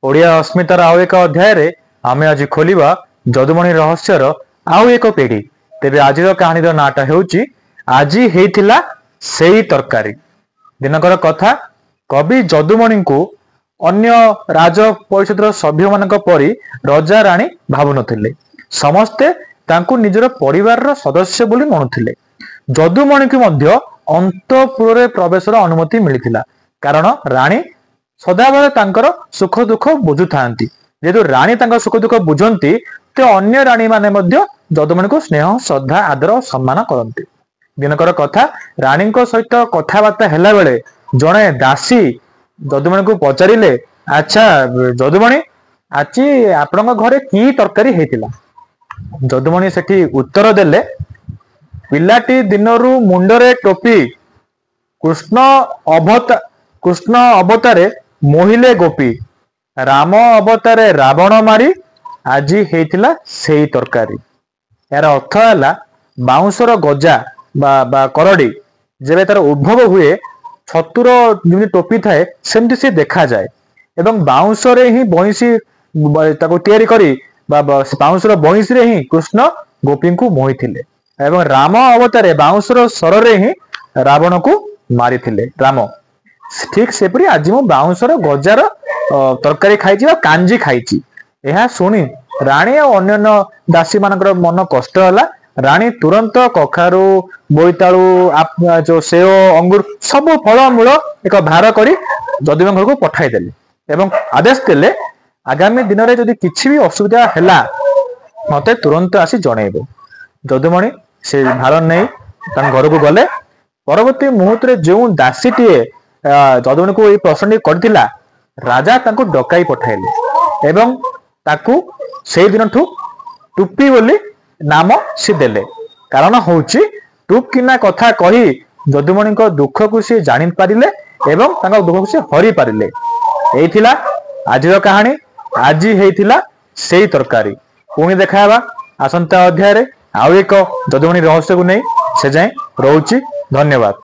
ओडिया अस्मितार आउ एक अध्याय रे आमे आज खोलिबा जदुमणि रहस्यर आउ एक पीढ़ी। तेबे आज कहानी नाटा हेउची आजी हेइथिला सेई तरकारी। दिनकर कथा कवि जदुमणि को अन्य राज परिषद सभ्य मानक परी रजा राणी भावु नथिले। समस्ते तांकु निजर परिवार रो सदस्य बोली मानुथिले। जदुमणि को मध्य अंतपुर प्रवेश अनुमति मिलिथिला कारण राणी सदाबले तांकर सुख दुख बुझु थांती। जेतु राणी तांकर सुख दुख बुझंती ते अन्य राणी माने मध्य जदुमणि को स्नेह श्रद्धा आदर और सम्मान करती। दिनकर कथा राणी सहित कथबार्ता हेला बेले जड़े दासी जदुमणि को पचारिले, अच्छा जदुमणि आज आपण घरे की तरकारी हेतिला? जदुमणि सेठी उत्तर देले, पिलाटी दिनरू मुंडरे टोपी कृष्ण अवतारे मोहिले गोपी, राम अवतारे रावण मारी आज हेतिला सेई तरकारी। यार अर्थ है बाउंसर गजा बा करडी जेबे तार उद्भव हुए छतुर जमी टोपी थाए सेमती सी देखा जाए एवं बाउंसरे ही बंशी ताको तैयारी करी बाउंसर बंशी रे ही कृष्ण गोपी को मोही थिले एवं राम अवतारे बाउंसर सर ही रावण को मारी थिले राम। ठीक सेपरी आज मु बाउंसर गजार तरकारी खाई कांजी खाई। यह शुणी राणी और अन्य दासी मान मन कष्ट है। राणी तुरंत कखारू बोईतालु जो सेव अंगूर सब फलमूल एक भार कर जदुमणि घर को पठाई देले एवं आदेश देले आगामी दिन में जदि किसी भी असुविधा है मते तुरंत आसी जनइबो। जदुमणि से भार नहीं घर को गले। परवर्ती मुहूर्त जो दासीटी जदुमणि को प्रश्न करथिला राजा तांको डकाई पठाइले एवं ताकू से दिन टुप्पी बोली नाम सी देले। कारण होउची टुप किना कथा कही जदुमणि को दुख को सी जानि पारिले एवं तांको दुख को सी हरि पारिले। एइथिला आजिर कहानी। आज हेइथिला सेई तरकारी। पुणी देखाबा आसंता अध्याय रे आउ एक जदुमणि रहस्य को नहीं। से जाए रहउची। धन्यवाद।